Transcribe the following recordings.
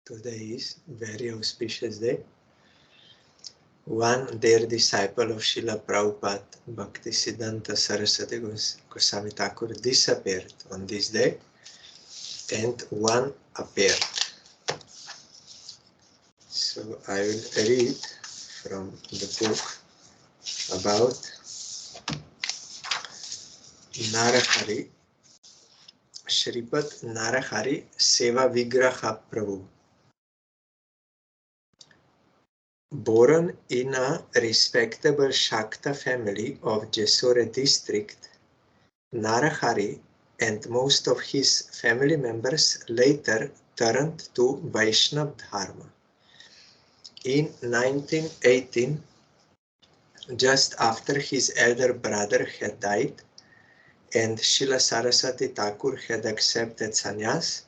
Today is very auspicious day. One dear disciple of Srila Prabhupada, Bhakti Siddhanta Saraswati Goswami Thakur, disappeared on this day, and one appeared. So I will read from the book about Narahari, Shripad Narahari Seva-vigraha Prabhu. Born in a respectable Shakta family of Jesore district, Narahari and most of his family members later turned to Vaishnava Dharma. In 1918, just after his elder brother had died and Srila Saraswati Thakur had accepted sannyas,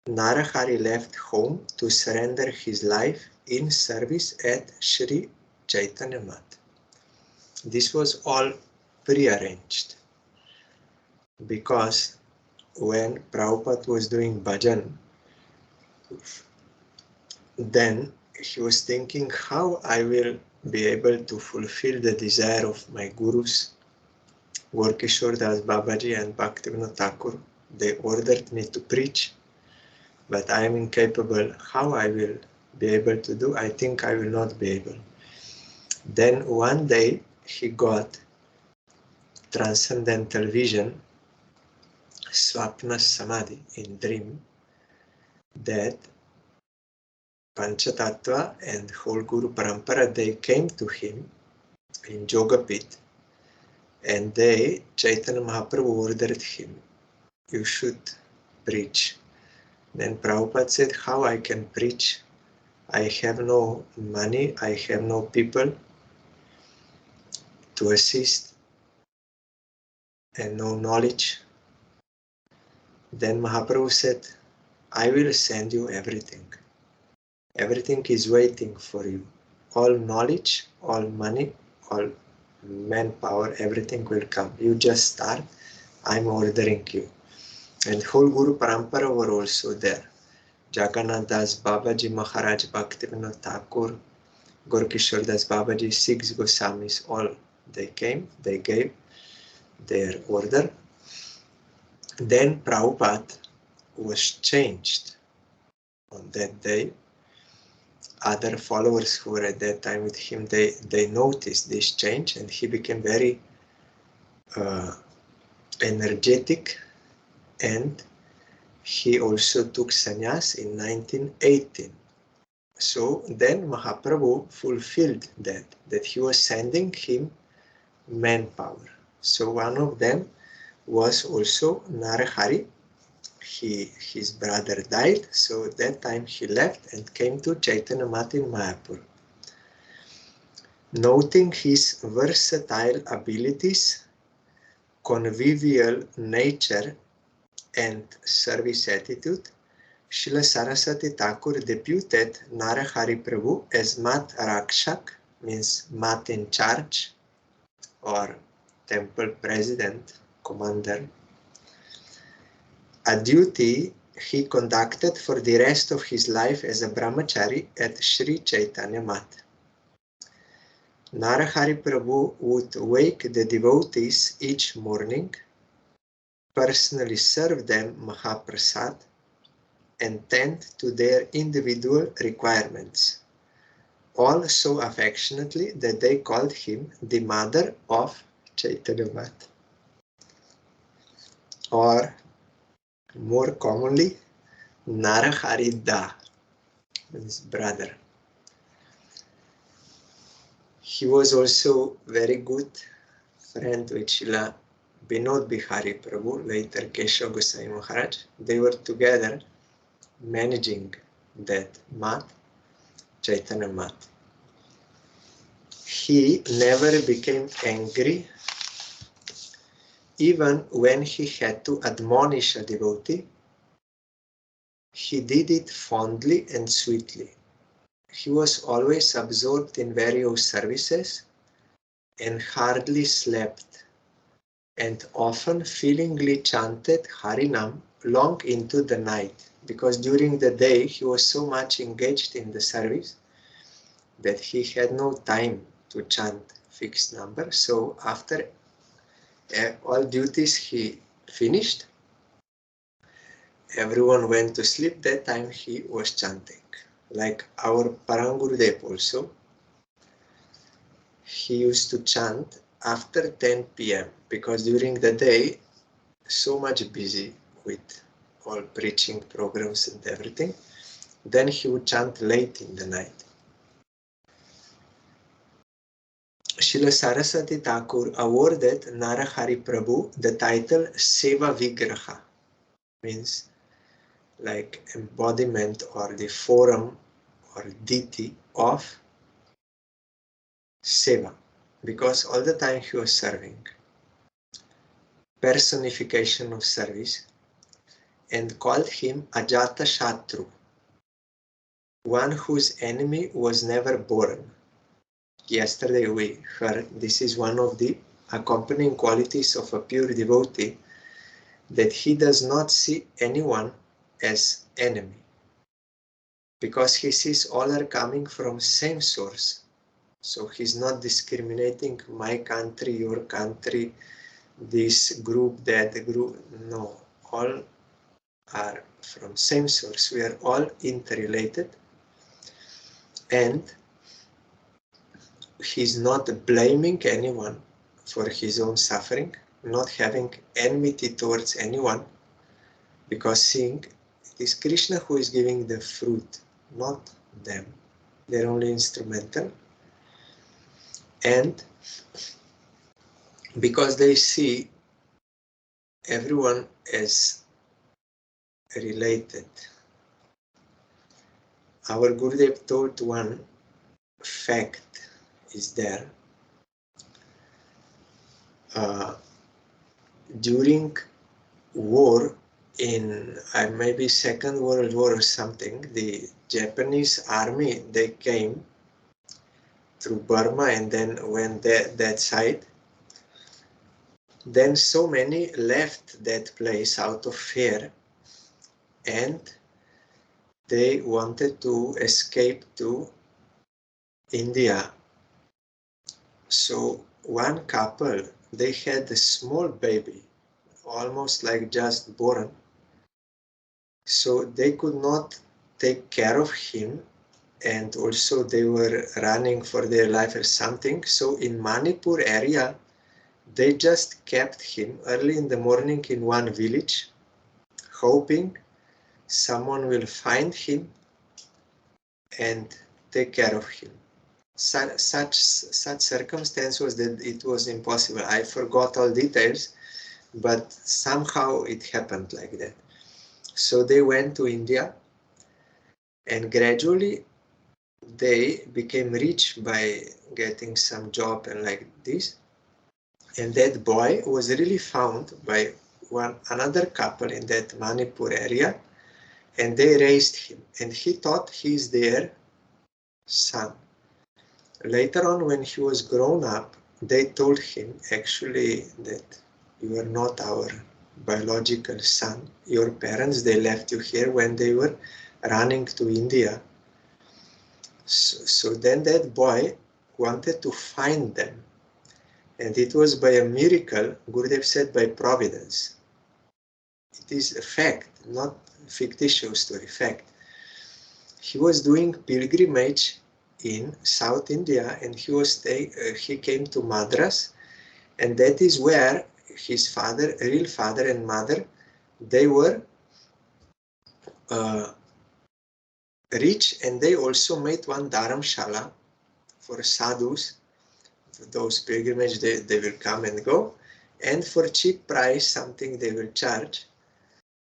Narahari left home to surrender his life in service at Sri Chaitanya Math. This was all prearranged because when Prabhupada was doing bhajan, then he was thinking how I will be able to fulfill the desire of my gurus, Gorkishore Das Babaji and Bhaktivinoda Thakur. They ordered me to preach, but I am incapable. How I will be able to do? I think I will not be able. Then one day he got transcendental vision, Swapna Samadhi, in dream, that Panchatattva and whole Guru Parampara, they came to him in Jogapit, and they, Chaitanya Mahaprabhu ordered him, you should preach. Then Prabhupada said, how I can preach? I have no money, I have no people to assist, and no knowledge. Then Mahaprabhu said, I will send you everything. Everything is waiting for you. All knowledge, all money, all manpower, everything will come. You just start, I'm ordering you. And whole Guru Parampara were also there. Jagannath Das Babaji, Maharaj Bhaktivinoda Thakur, Gorkishore Das Babaji, 6 Goswamis, all they came, they gave their order. Then Prabhupada was changed on that day. Other followers who were at that time with him, they noticed this change, and he became very energetic, and he also took sannyas in 1918. So then Mahaprabhu fulfilled that he was sending him manpower. So one of them was also Narahari. His brother died, so that time he left and came to Chaitanya Math in Mayapur. Noting his versatile abilities, convivial nature, and service attitude, Srila Saraswati Thakur deputed Narahari Prabhu as Mat Rakshak, means Mat in charge, or temple president, commander, a duty he conducted for the rest of his life as a brahmachari at Sri Chaitanya Math. Narahari Prabhu would wake the devotees each morning, personally serve them Mahaprasad, and tend to their individual requirements, all so affectionately that they called him the mother of Chaitanya Math, or more commonly, Narahari Da, his brother. He was also very good friend with Srila Vinod Bihari Prabhu, later Keshav Goswami Maharaj. They were together managing that math, Chaitanya Math. He never became angry even when he had to admonish a devotee. He did it fondly and sweetly. He was always absorbed in various services and hardly slept, and often feelingly chanted Harinam long into the night. because during the day he was so much engaged in the service that he had no time to chant fixed number. So after all duties he finished, everyone went to sleep. That time he was chanting. Like our Parangurudev also, he used to chant after 10 p.m. because during the day, so much busy with all preaching programs and everything. Then he would chant late in the night. Srila Saraswati Thakur awarded Narahari Prabhu the title Seva-vigraha, means like embodiment or the form or deity of Seva, because all the time he was serving. Personification of service, and called him Ajata Shatru, one whose enemy was never born. Yesterday we heard this is one of the accompanying qualities of a pure devotee, that he does not see anyone as enemy, because he sees all are coming from same source. So he's not discriminating my country, your country, this group, that group. No, all are from same source. We are all interrelated, and he's not blaming anyone for his own suffering, not having enmity towards anyone, because seeing it is Krishna who is giving the fruit, not them. They're only instrumental. And because they see everyone as related. Our Gurudev taught one fact is there. During war in maybe Second World War or something, the Japanese army, they came through Burma and then went that side. Then so many left that place out of fear, and they wanted to escape to India. So one couple, they had a small baby, almost like just born. So they could not take care of him, and also they were running for their life or something. So in Manipur area, they just kept him early in the morning in one village, hoping someone will find him and take care of him. Such circumstance was that it was impossible. I forgot all details, but somehow it happened like that. So they went to India, and gradually they became rich by getting some job and like this. And that boy was really found by another couple in that Manipur area, and they raised him, and he thought he's their son. Later on, when he was grown up, they told him actually that you are not our biological son. Your parents, they left you here when they were running to India. So then that boy wanted to find them. And it was by a miracle, Gurudev said, by providence. It is a fact, not fictitious story, fact. He was doing pilgrimage in South India, and he came to Madras, and that is where his father, real father and mother, they were rich, and they also made one dharamshala for sadhus. For those pilgrimage, they will come and go, and for cheap price, something they will charge.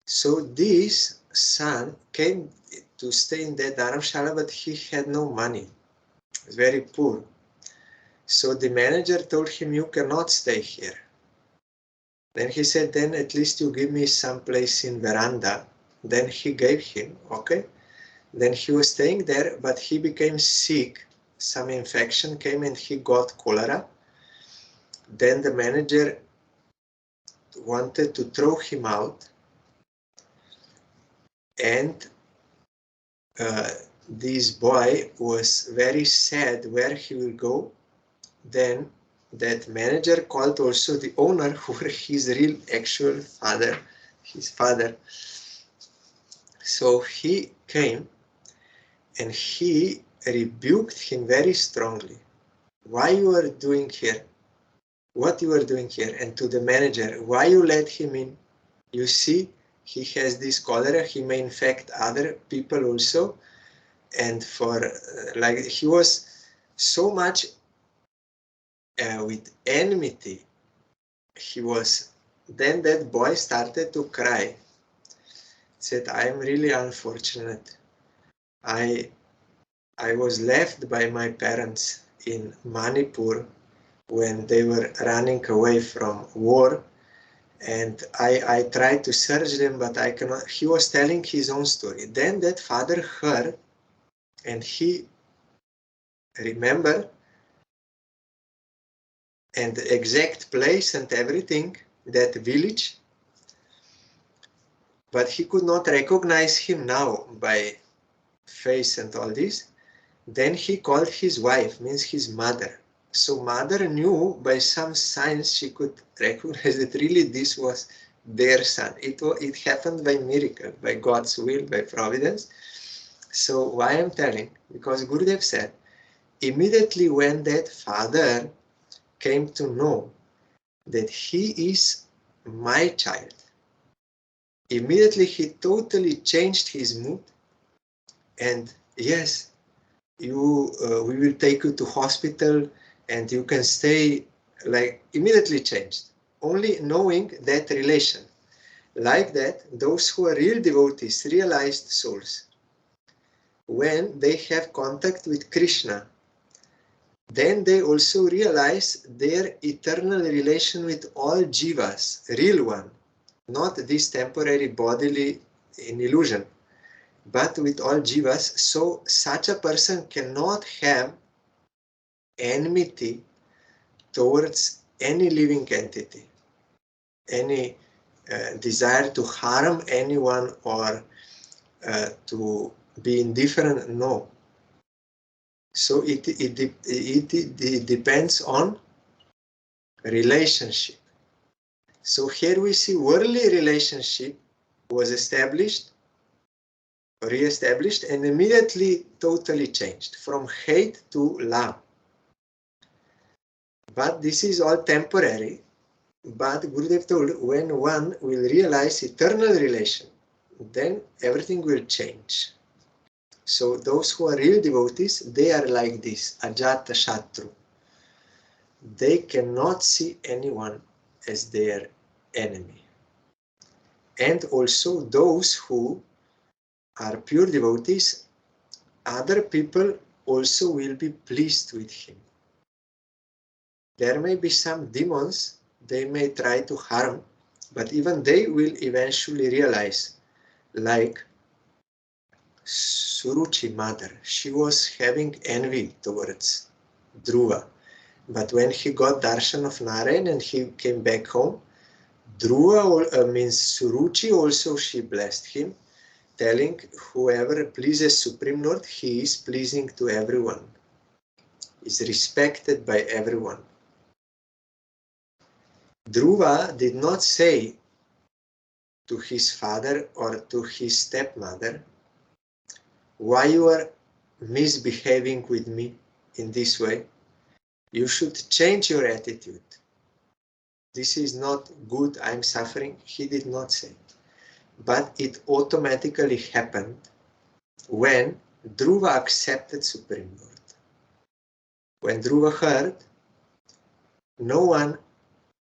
So this son came to stay in that dharamshala, but he had no money. He was very poor. So the manager told him, you cannot stay here. Then he said, then at least you give me some place in veranda. Then he gave him, okay. Then he was staying there, but he became sick. Some infection came and he got cholera. Then the manager wanted to throw him out. And this boy was very sad where he will go. Then that manager called also the owner, who were his real actual father, his father. So he came and he rebuked him very strongly. Why you are doing here? What you are doing here? And to the manager, why you let him in? You see, he has this cholera, he may infect other people also. And for like he was so much with enmity, he was. Then that boy started to cry. Said, I am really unfortunate. I was left by my parents in Manipur when they were running away from war, and I tried to search them, but I cannot. He was telling his own story. Then that father heard, and he remembered, and the exact place and everything, that village, but he could not recognize him now by face and all this. Then he called his wife, means his mother. So mother knew by some signs, she could recognize that really this was their son. It happened by miracle, by God's will, by providence. So why I'm telling? Because Gurudev said, immediately when that father came to know that he is my child, immediately he totally changed his mood. And yes, we will take you to hospital and you can stay, like immediately changed. Only knowing that relation. Like that, those who are real devotees, realized souls, when they have contact with Krishna, then they also realize their eternal relation with all jivas, real one, not this temporary bodily in illusion, but with all jivas. So such a person cannot have enmity towards any living entity, any desire to harm anyone or to be indifferent, no. So it depends on relationship. So here we see worldly relationship was established, re-established, and immediately totally changed from hate to love. But this is all temporary. But Gurudev told, when one will realize eternal relation, then everything will change. So those who are real devotees, they are like this, Ajata Shatru. They cannot see anyone as their enemy. And also those who are pure devotees, other people also will be pleased with him. There may be some demons, they may try to harm, but even they will eventually realize, like Suruchi mother, she was having envy towards Dhruva. But when he got darshan of Narayan and he came back home, Dhruva means Suruchi also, she blessed him, telling whoever pleases Supreme Lord, he is pleasing to everyone, is respected by everyone. Dhruva did not say to his father or to his stepmother, why you are misbehaving with me in this way? You should change your attitude. This is not good, I'm suffering. He did not say. But it automatically happened when Dhruva accepted Supreme Lord. When Dhruva heard, no one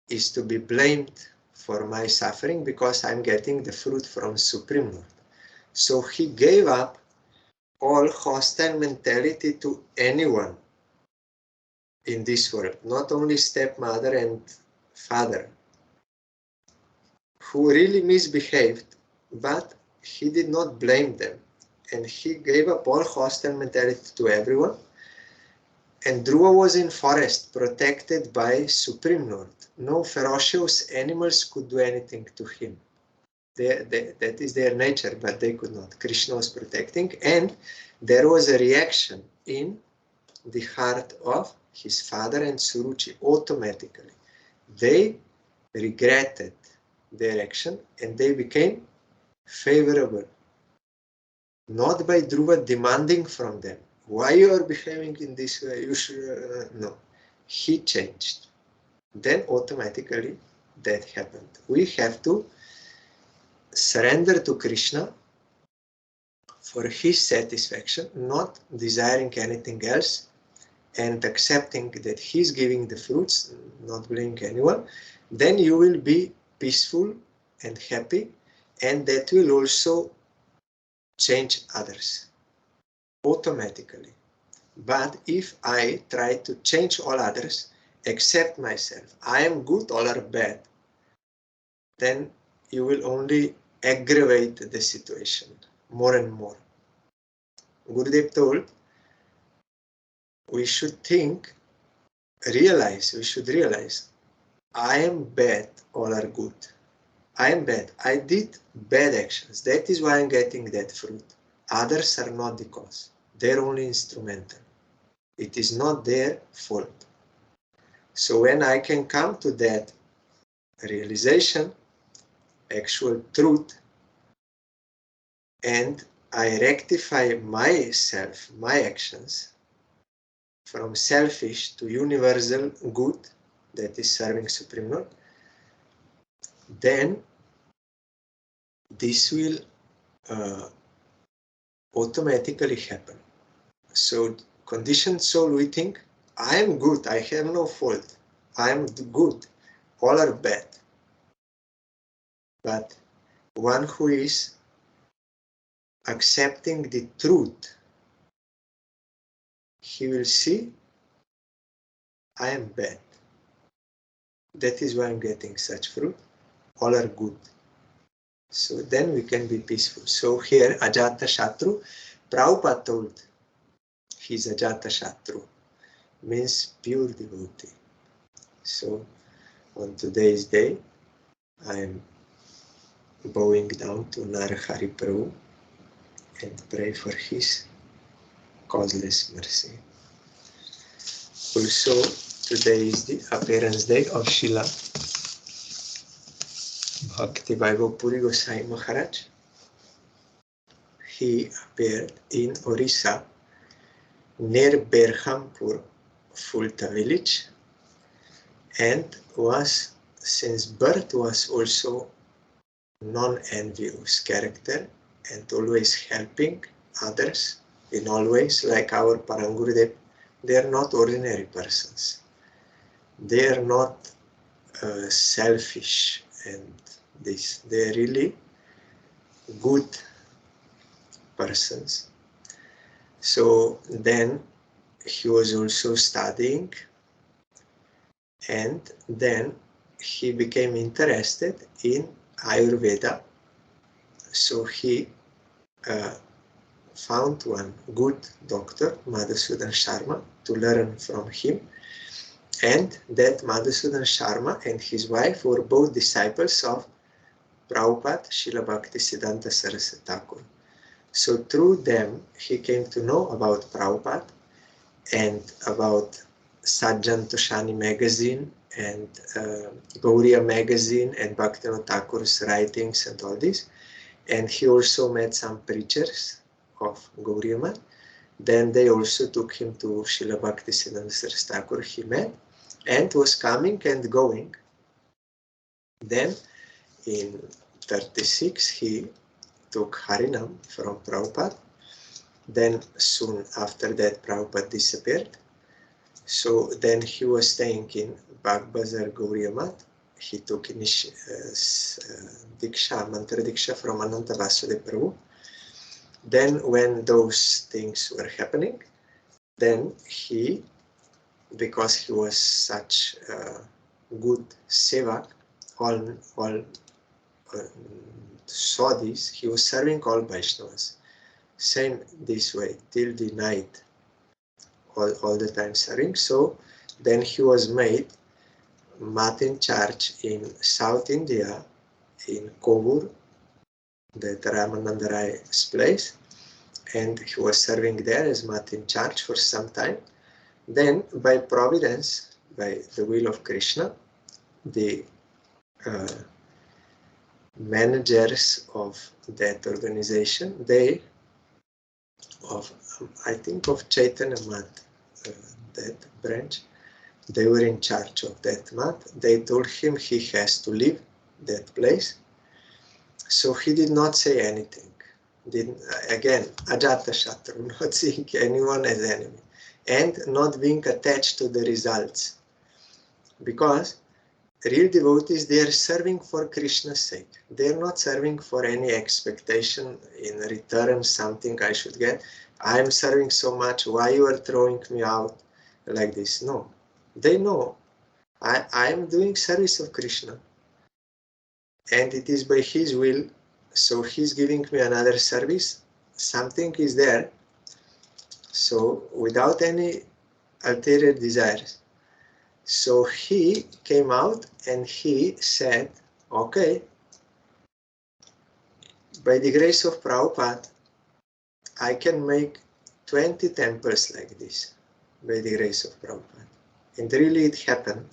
is to be blamed for my suffering because I'm getting the fruit from Supreme Lord. So he gave up all hostile mentality to anyone in this world, not only stepmother and father, who really misbehaved, but he did not blame them. And he gave up all hostile mentality to everyone. And Dhruva was in forest, protected by Supreme Lord. No ferocious animals could do anything to him. that is their nature, but they could not. Krishna was protecting, and there was a reaction in the heart of his father and Suruchi automatically. They regretted their action and they became favorable. Not by Dhruva demanding from them, why you are behaving in this way, you should, no. He changed. Then automatically that happened. We have to surrender to Krishna for his satisfaction, not desiring anything else, and accepting that he's giving the fruits, not blaming anyone. Then you will be peaceful and happy, and that will also change others automatically. But if I try to change all others, accept myself, I am good, all are bad, then you will only aggravate the situation more and more. Gurudev told, we should realize, I am bad, all are good. I am bad. I did bad actions. That is why I'm getting that fruit. Others are not the cause. They're only instrumental. It is not their fault. So when I can come to that realization, actual truth, and I rectify myself, my actions, from selfish to universal good, that is serving Supreme Lord, then this will automatically happen. So conditioned soul, we think, I am good, I have no fault, I am good, all are bad. But one who is accepting the truth, he will see, I am bad. That is why I'm getting such fruit, all are good. So then we can be peaceful. So here, Ajata Shatru, Prabhupada told, he's Ajata Shatru, means pure devotee. So on today's day, I am bowing down to Narahari Prabhu and pray for his causeless mercy. Also, today is the appearance day of Srila Bhakti Vaibhav Puri Goswami Maharaj. He appeared in Orissa near Berhampur, Fulta village, and was, since birth, was also non-envious character and always helping others in all ways, like our Parangurudev. They are not ordinary persons. They are not selfish and this. They are really good persons. So then he was also studying, and then he became interested in Ayurveda. So he found one good doctor, Madhusudan Sharma, to learn from him. And that Madhusudan Sharma and his wife were both disciples of Prabhupada, Srila Bhakti Siddhanta Saraswati Thakur. So through them, he came to know about Prabhupada and about Sajjan Toshani magazine and Gauriya magazine and Bhaktivinoda Thakur's writings and all this. And he also met some preachers of Gauriya Math. Then they also took him to Srila Bhakti Siddhanta Saraswati Thakur. He met and was coming and going. Then in 36 he took Harinam from Prabhupada. Then soon after that Prabhupada disappeared. So then he was staying in Bagbazar Gauriya Math. He took Diksha, Mantra Diksha from Ananta Vasudeva Prabhu. Then when those things were happening, then he, because he was such a good sevak, all saw this, he was serving all Vaishnavas. Same this way, till the night, all the time serving. So then he was made Math in charge in South India, in Kovur, that Ramananda Rai's place, and he was serving there as mat in charge for some time. Then, by providence, by the will of Krishna, the managers of that organization, I think of Chaitanya Math, that branch, they were in charge of that math. They told him he has to leave that place. So he did not say anything. Again, Ajata Shatru, not seeing anyone as enemy, and not being attached to the results. Because real devotees, they are serving for Krishna's sake. They are not serving for any expectation in return, something I should get. I am serving so much, why you are throwing me out like this? No. They know I am doing service of Krishna. And it is by his will, so he's giving me another service. Something is there. So without any ulterior desires. So he came out and he said, okay, by the grace of Prabhupada, I can make 20 temples like this, by the grace of Prabhupada. And really it happened.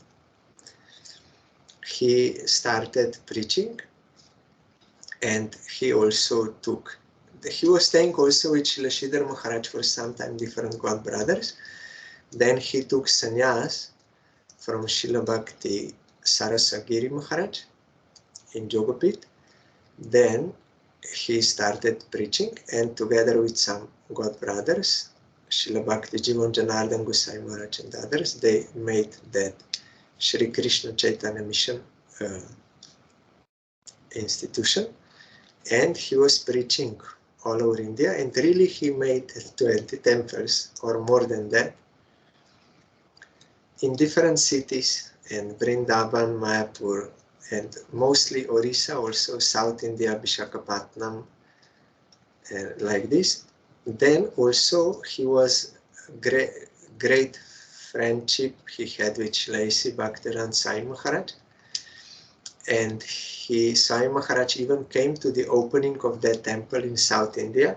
He started preaching, and he also he was staying also with Srila Sridhar Maharaj for some time, different God brothers. Then he took sannyas from Srila Bhakti Sarasagiri Maharaj in Jogapit. Then he started preaching, and together with some God brothers, Srila Bhakti Jivan Janardhan Goswami Maharaj and others, they made that Shri Krishna Chaitanya Mission institution. And he was preaching all over India, and really he made 20 temples or more than that in different cities, in Vrindavan, Mayapur, and mostly Orissa, also South India, Visakhapatnam, like this. Then also he was great friendship he had with Srila Bhaktivedanta Sai Maharaj. And Sai Maharaj even came to the opening of that temple in South India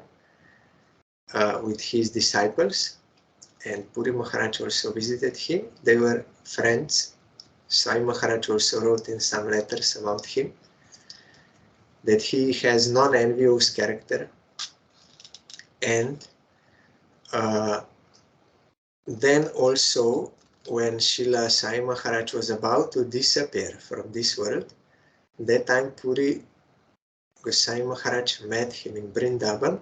with his disciples. And Puri Maharaj also visited him. They were friends. Sai Maharaj also wrote in some letters about him that he has non-envious character. And then also, when Srila Sai Maharaj was about to disappear from this world, that time Puri Goswami Maharaj met him in Vrindavan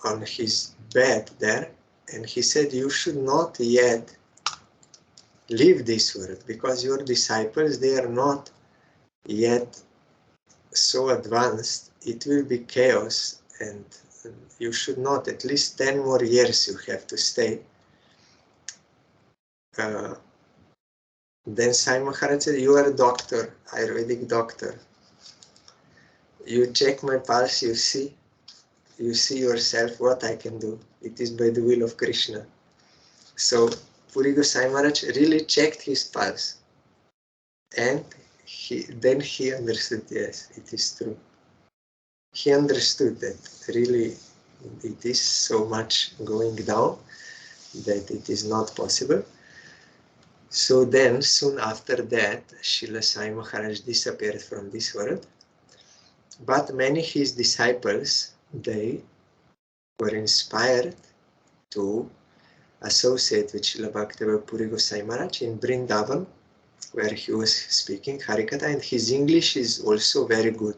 on his bed there, and he said, you should not yet leave this world, because your disciples, they are not yet so advanced. It will be chaos, and you should not, at least 10 more years you have to stay. Then Sai Maharaj said, you are a doctor, Ayurvedic doctor. You check my pulse, you see yourself what I can do. It is by the will of Krishna. So Puri Goswami Maharaj really checked his pulse, and then he understood, yes, it is true. He understood that really it is so much going down that it is not possible. So then, soon after that, Srila Sai Maharaj disappeared from this world. But many his disciples, they were inspired to associate with Srila Bhaktivedanta Puri Goswami Maharaj in Vrindavan, where he was speaking Harikatha, and his English is also very good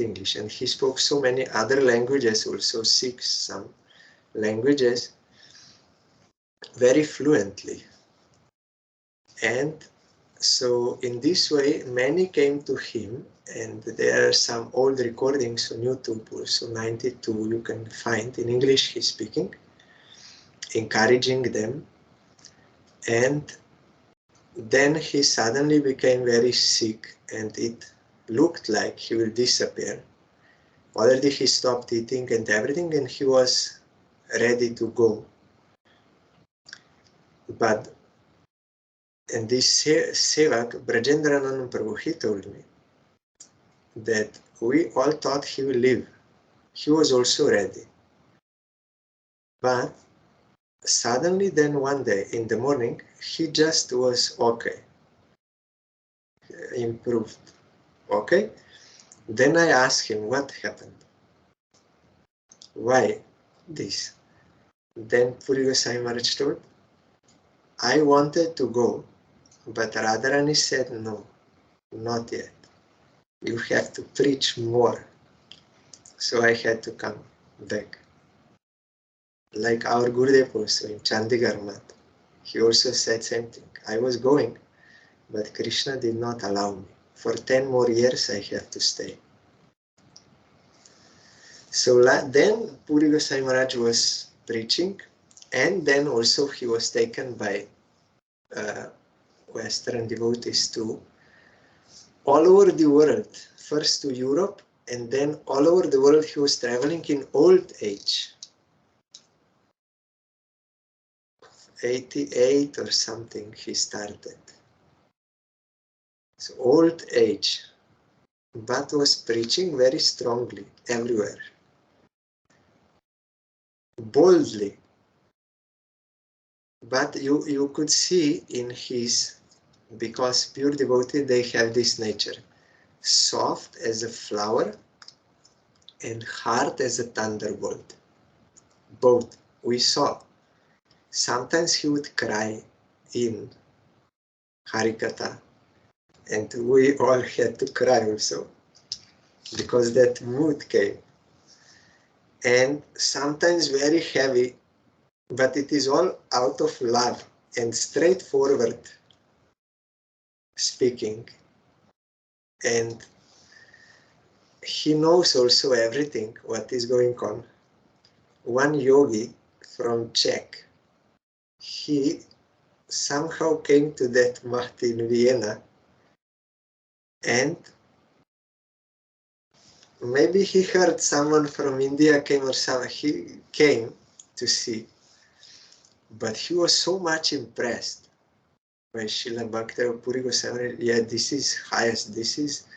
English, and he spoke so many other languages, also 6 some languages, very fluently. And so in this way, many came to him, and there are some old recordings on YouTube, also 92 you can find, in English he's speaking, encouraging them. And then he suddenly became very sick, and it looked like he will disappear. Already he stopped eating and everything, and he was ready to go. And this Sevak, Brajendranand Prabhu, he told me that we all thought he will leave. He was also ready. But suddenly then one day in the morning, he just was okay. Improved. Okay? Then I asked him what happened. Why this? Then Puri Goswami Maharaj told, I wanted to go, but Radharani said no, not yet. You have to preach more. So I had to come back. Like our Gurudev also in Chandigarh Math, he also said same thing. I was going, but Krishna did not allow me. For 10 more years I have to stay. So then Puri Goswami Maharaj was preaching, and then also he was taken by Western devotees to all over the world. First to Europe, and then all over the world he was traveling in old age. 88 or something he started. So old age, but was preaching very strongly everywhere. Boldly. But you could see in his, because pure devotee, they have this nature. Soft as a flower and hard as a thunderbolt. Both we saw. Sometimes he would cry in Harikatha, and we all had to cry also, because that mood came. And sometimes very heavy, but it is all out of love and straightforward speaking. And he knows also everything, what is going on. One yogi from Czech, he somehow came to that Math in Vienna, and maybe he heard someone from India came or something. He came to see, but he was so much impressed by Srila Bhakti Puri Goswami. Yeah, this is highest, this is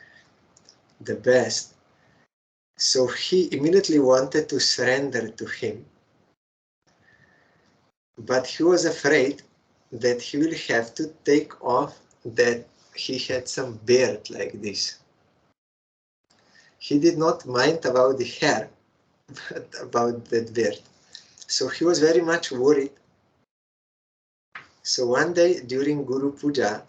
the best. So he immediately wanted to surrender to him, but he was afraid that he will have to take off that he had some beard like this. He did not mind about the hair, but about that beard. So he was very much worried. So one day during Guru Puja,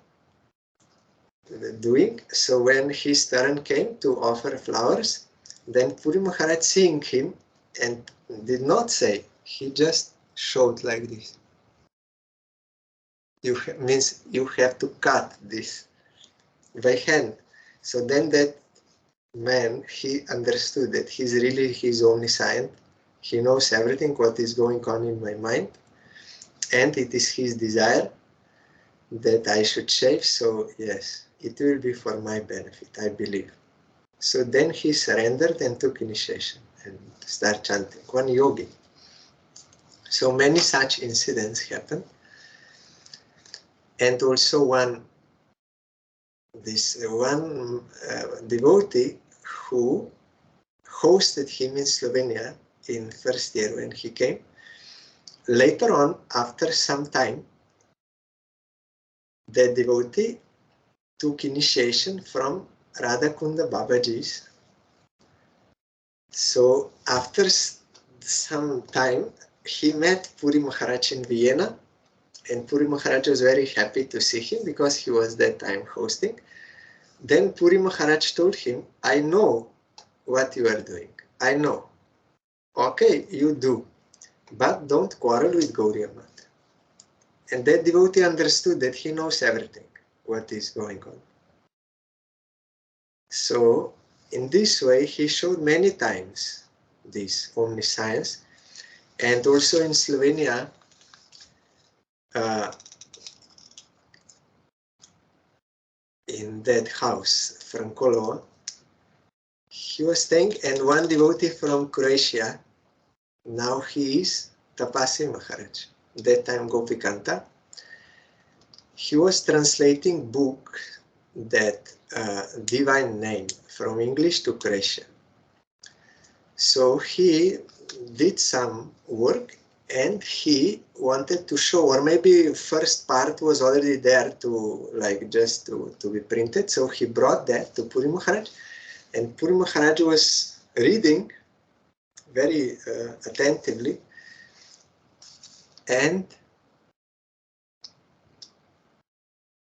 so when his turn came to offer flowers, then Puri Maharaj seeing him and did not say, he just showed like this. Means you have to cut this by hand. So then that man, he understood that he's omniscient. He knows everything what is going on in my mind, and it is his desire that I should shave. So yes, it will be for my benefit, I believe. So then he surrendered and took initiation and started chanting. One yogi. So many such incidents happened. And also one devotee who hosted him in Slovenia in first year when he came. Later on, after some time, the devotee took initiation from Radhakunda Babaji's. So after some time, he met Puri Maharaj in Vienna, and Puri Maharaj was very happy to see him because he was that time hosting. Then Puri Maharaj told him, I know what you are doing. I know. Okay, you do. But don't quarrel with Gauriya Math. And that devotee understood that he knows everything, what is going on. So, in this way, he showed many times this omniscience. And also in Slovenia, in that house, Frankolova, he was staying, and one devotee from Croatia, now he is Tapasi Maharaj, that time Gopikanta, he was translating book that divine name from English to Croatian. So he did some work and he wanted to show, or maybe first part was already there to like just to be printed. So he brought that to Puri Maharaj, and Puri Maharaj was reading very attentively, and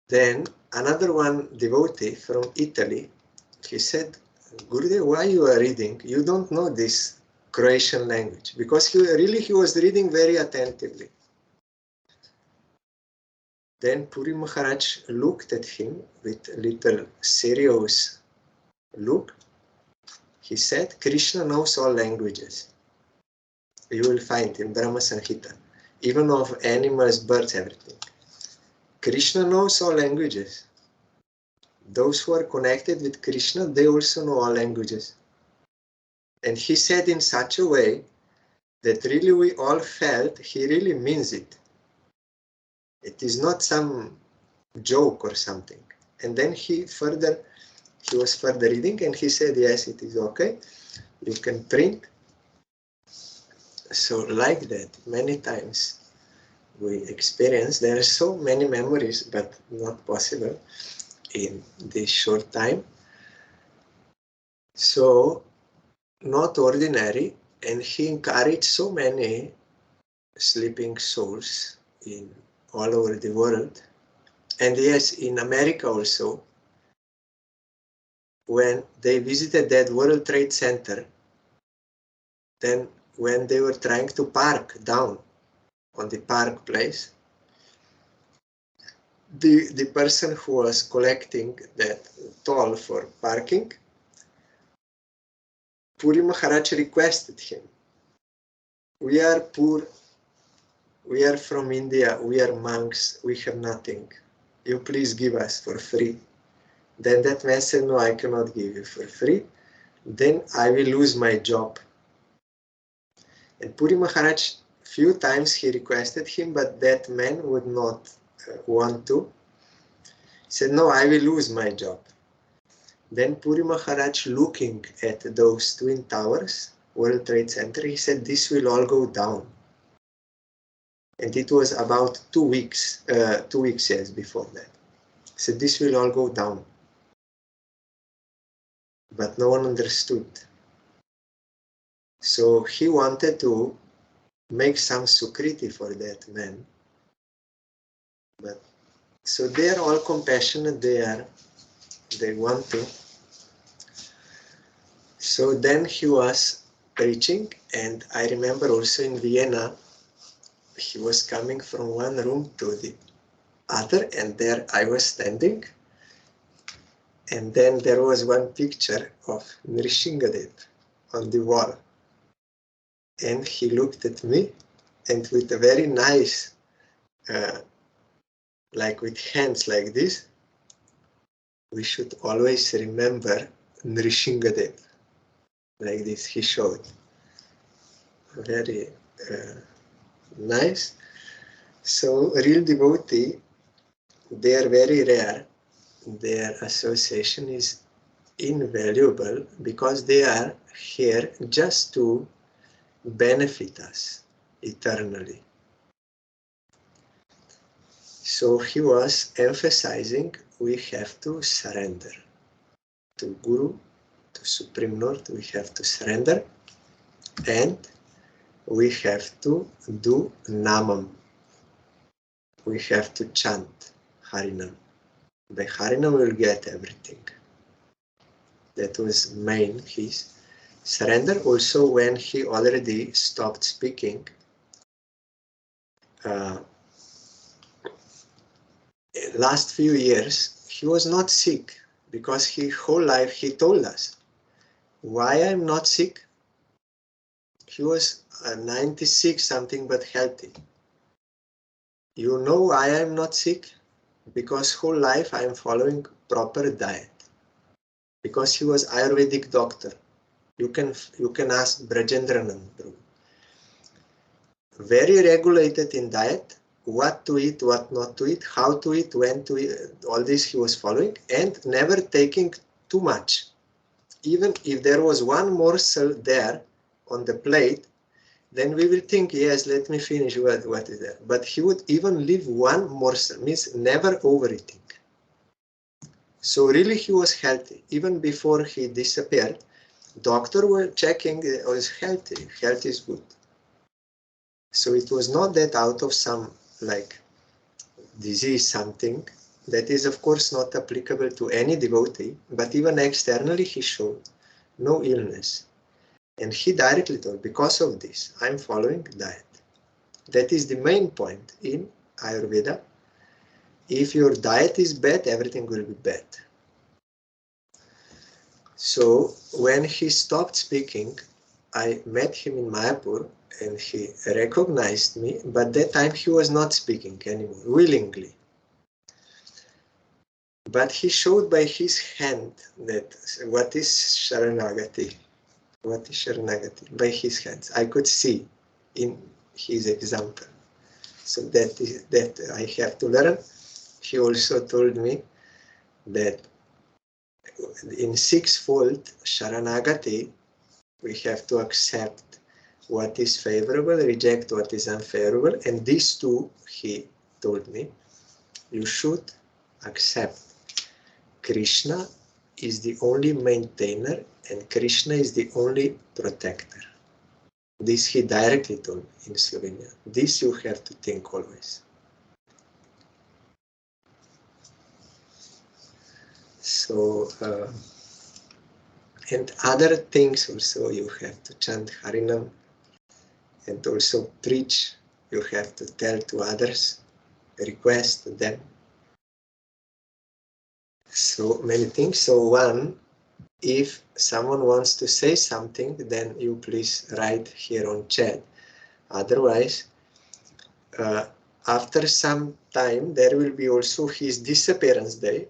then another one devotee from Italy, he said, Gurudev, why you are reading? You don't know this Croatian language, because he was reading very attentively. Then Puri Maharaj looked at him with a little serious look. He said, Krishna knows all languages. You will find in Brahma Samhita, even of animals, birds, everything. Krishna knows all languages. Those who are connected with Krishna, they also know all languages. And he said in such a way that really we all felt he really means it. It is not some joke or something. And then he was further reading and he said, yes, it is okay. You can print. So like that, many times we experience, there are so many memories, but not possible in this short time. So not ordinary, and he encouraged so many sleeping souls in all over the world. And yes, in America also, when they visited that World Trade Center, then when they were trying to park down on the park place, the person who was collecting that toll for parking, Puri Maharaj requested him, we are poor, we are from India, we are monks, we have nothing. You please give us for free. Then that man said, no, I cannot give you for free. Then I will lose my job. And Puri Maharaj, few times he requested him, but that man would not want to. He said, no, I will lose my job. Then Puri Maharaj, looking at those twin towers, World Trade Center, he said, this will all go down. And it was about 2 weeks, yes, before that. He said, this will all go down. But no one understood. So he wanted to make some sukriti for that man. But so they are all compassionate, they want to. So then he was preaching, and I remember also in Vienna, he was coming from one room to the other, and there I was standing. And then there was one picture of Nrsingadev on the wall. And he looked at me, and with a very nice, like with hands like this, we should always remember Nrsingadev. Like this, he showed. Very nice. So, real devotee, they are very rare. Their association is invaluable because they are here just to benefit us eternally. So he was emphasizing we have to surrender to Guru, to Supreme Lord, we have to surrender, and we have to do Namam. We have to chant Harinam. By Harinam we'll get everything. That was main, his surrender. Also when he already stopped speaking, last few years, he was not sick because his whole life he told us, why I'm not sick? He was 96 something but healthy. You know why I'm not sick? Because whole life I'm following proper diet. Because he was Ayurvedic doctor. You can ask Brajendranand. Very regulated in diet, what to eat, what not to eat, how to eat, when to eat, all this he was following, and never taking too much. Even if there was one morsel there on the plate, then we will think, yes, let me finish what is there. But he would even leave one morsel, means never overeating. So really he was healthy. Even before he disappeared, doctor were checking, was healthy. Health is good. So it was not that out of some like disease, something that is of course not applicable to any devotee, but even externally he showed no illness. And he directly told, because of this, I'm following diet. That is the main point in Ayurveda. If your diet is bad, everything will be bad. So when he stopped speaking, I met him in Mayapur and he recognized me, but that time he was not speaking anymore, willingly. But he showed by his hand that what is Sharanagati. What is Sharanagati? By his hands. I could see in his example. So that I have to learn. He also told me that in sixfold Sharanagati, we have to accept what is favorable, reject what is unfavorable, and these two, he told me, you should accept. Krishna is the only maintainer and Krishna is the only protector. This he directly told me in Slovenia. This you have to think always. So, and other things also, you have to chant Harinam and also preach. You have to tell to others, request to them. So many things. So one, if someone wants to say something, then you please write here on chat. Otherwise, after some time, there will be also his disappearance day.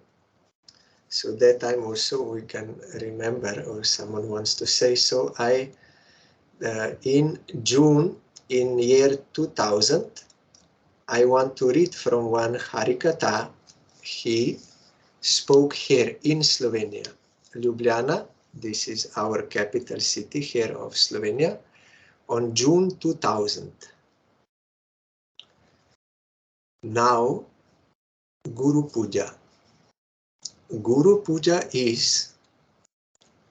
So that time also we can remember, or someone wants to say so. In June, in year 2000, I want to read from one Harikatha. He spoke here in Slovenia, Ljubljana. This is our capital city here of Slovenia, on June 2000. Now, Guru Puja. Guru Puja is,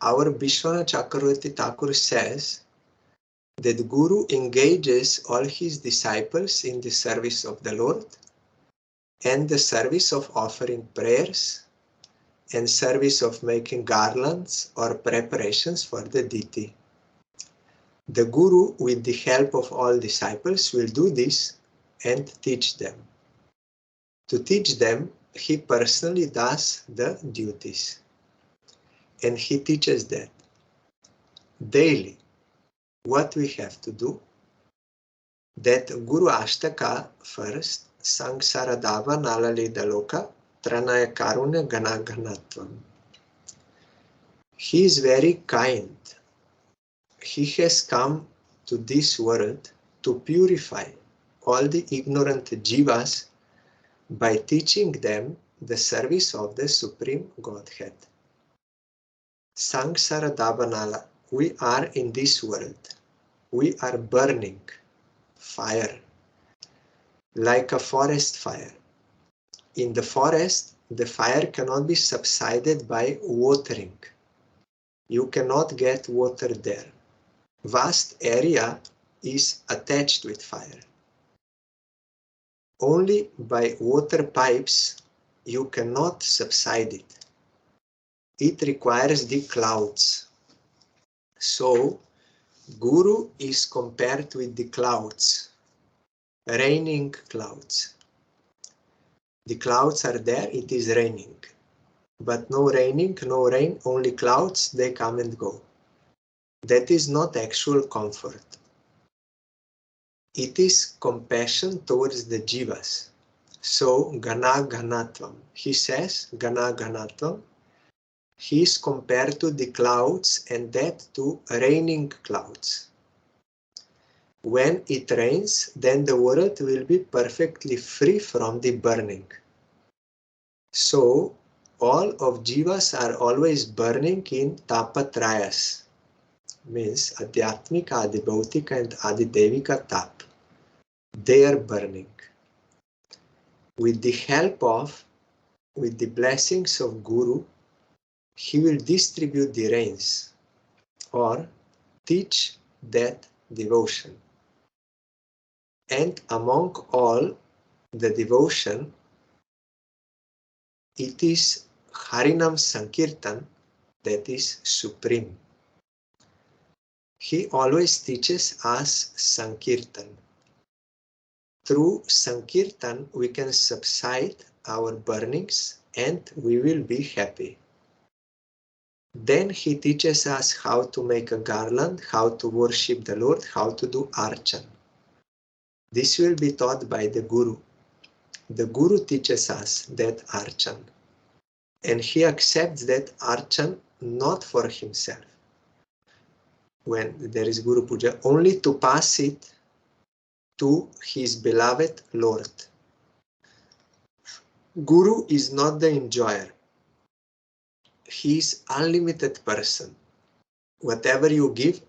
our Vishwanath Chakravarti Thakur says, that Guru engages all his disciples in the service of the Lord and the service of offering prayers and service of making garlands or preparations for the deity. The Guru, with the help of all disciples, will do this and teach them. To teach them, he personally does the duties. And he teaches that daily. What we have to do, that Guru Ashtaka first, Sangsara-dava Nalalidaloka, Tranaya Karunya Ganaganatvam. He is very kind. He has come to this world to purify all the ignorant jivas by teaching them the service of the Supreme Godhead. Sangsara-dava Nala. We are in this world. We are burning fire, like a forest fire. In the forest, the fire cannot be subsided by watering. You cannot get water there. Vast area is attached with fire. Only by water pipes you cannot subside it. It requires the clouds. So, Guru is compared with the clouds, raining clouds. The clouds are there, it is raining. But no raining, no rain, only clouds, they come and go. That is not actual comfort. It is compassion towards the jivas. So, Gana Ganatvam. He says, Gana Ganatvam. He is compared to the clouds and that to raining clouds. When it rains, then the world will be perfectly free from the burning. So all of jivas are always burning in tapatrayas, means adhyatmika, adibhautika and adidevika tap. They are burning. With the help of, with the blessings of Guru, he will distribute the rains or teach that devotion. And among all the devotion, it is Harinam Sankirtan that is supreme. He always teaches us Sankirtan. Through Sankirtan, we can subside our burnings and we will be happy. Then he teaches us how to make a garland, how to worship the Lord, how to do archan. This will be taught by the Guru. The Guru teaches us that archan. And he accepts that archan not for himself. When there is Guru Puja, only to pass it to his beloved Lord. Guru is not the enjoyer. He is unlimited person. Whatever you give,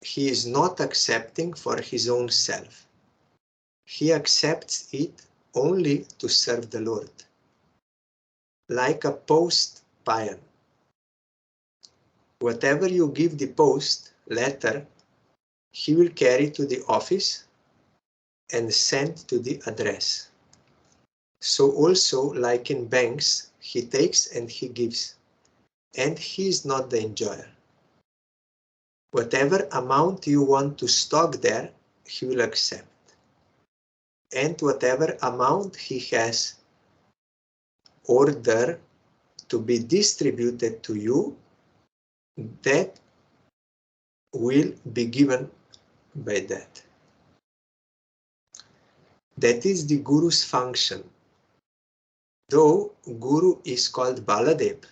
he is not accepting for his own self. He accepts it only to serve the Lord. Like a post pion. Whatever you give the post, letter, he will carry to the office and send to the address. So also, like in banks, he takes and he gives. And he is not the enjoyer. Whatever amount you want to stock there, he will accept. And whatever amount he has ordered to be distributed to you, that will be given by that. That is the Guru's function. Though Guru is called Baladev,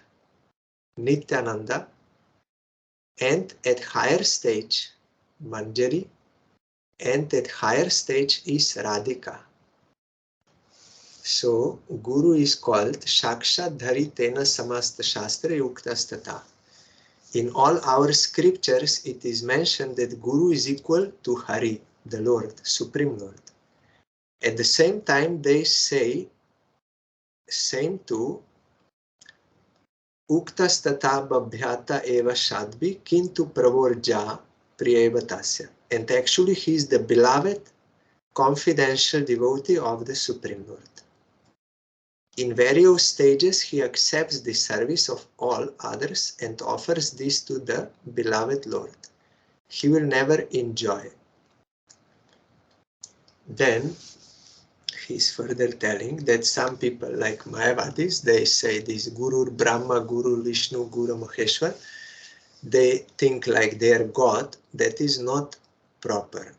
Nityananda, and at higher stage, Manjari, and at higher stage is Radhika. So, Guru is called Shakshat Dhari Tena Samasta Shastra Yuktastata. In all our scriptures, it is mentioned that Guru is equal to Hari, the Lord, Supreme Lord. At the same time, they say, same to Uktastata Babhyata Eva Shadbi Kintu Pravorja Priyeva Tasya. And actually, he is the beloved, confidential devotee of the Supreme Lord. In various stages, he accepts the service of all others and offers this to the beloved Lord. He will never enjoy. Then, he is further telling that some people like Mayavadis, they say this Guru Brahma, Guru Vishnu, Guru Maheshwar, they think like they are God. That is not proper.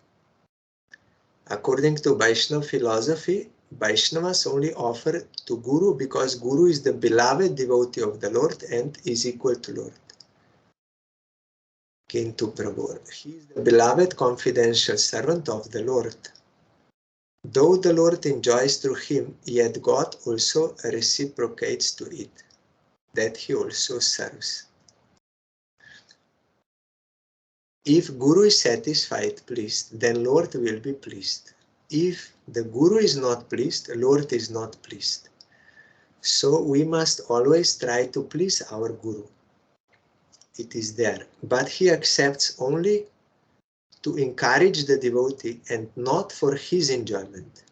According to Vaishnava philosophy, Vaishnavas only offer to Guru because Guru is the beloved devotee of the Lord and is equal to Lord. Kintu Prabhu. He is the beloved confidential servant of the Lord. Though the Lord enjoys through him, yet God also reciprocates to it, that he also serves. If Guru is satisfied, pleased, then Lord will be pleased. If the Guru is not pleased, Lord is not pleased. So we must always try to please our Guru. It is there. But he accepts only to encourage the devotee and not for his enjoyment.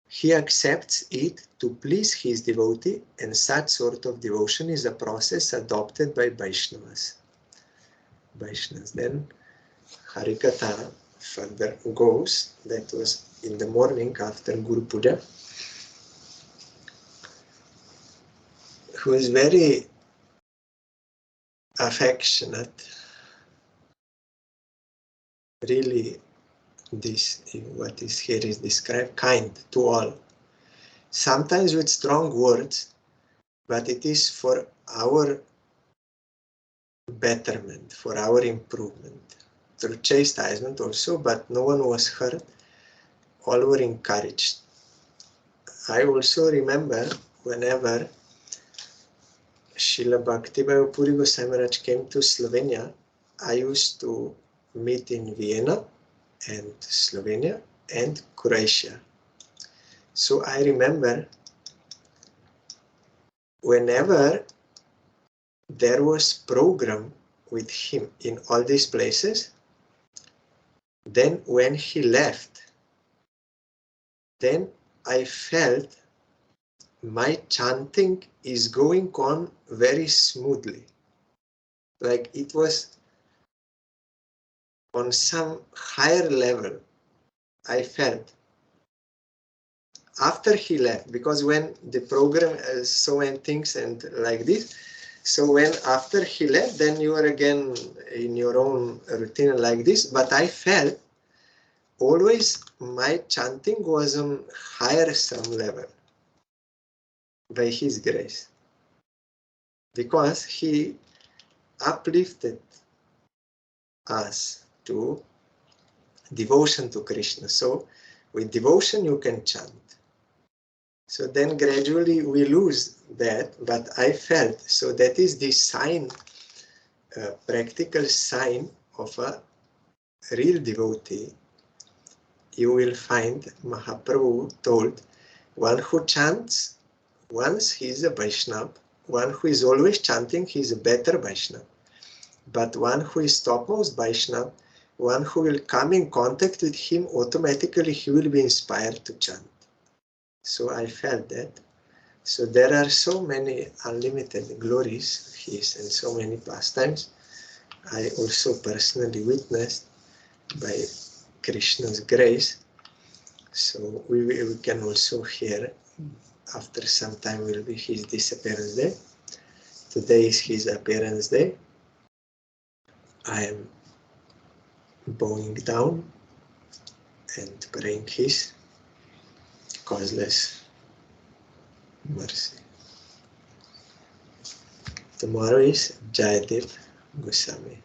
He accepts it to please his devotee, and such sort of devotion is a process adopted by Vaishnavas. Then Harikatha further goes. That was in the morning after Guru Puja. Who is very affectionate. Really, this what is here is described, kind to all. Sometimes with strong words, but it is for our betterment, for our improvement. through chastisement also, but no one was hurt. All were encouraged. I also remember whenever Srila Bhakti Vaibhav Puri Goswami Maharaj came to Slovenia, I used to meet in Vienna and Slovenia and Croatia. So I remember whenever there was program with him in all these places, then when he left, then I felt my chanting is going on very smoothly. Like it was on some higher level, I felt. After he left, because when the program is so many things and like this, so when after he left, then you are again in your own routine like this, but I felt always my chanting was on higher some level by his grace, because he uplifted us to devotion to Krishna. So with devotion you can chant. So then gradually we lose that, but I felt, so that is the sign, practical sign of a real devotee. You will find Mahaprabhu told, one who chants once he is a Vaishnava, one who is always chanting he is a better Vaishnava. But one who is topmost Vaishnava, one who will come in contact with him, automatically he will be inspired to chant. So I felt that. So there are so many unlimited glories his and so many pastimes. I also personally witnessed by Krishna's grace. So we can also hear, after some time will be his disappearance day. Today is his appearance day. I am bowing down and praying his causeless mercy. Tomorrow is Jayadev Goswami.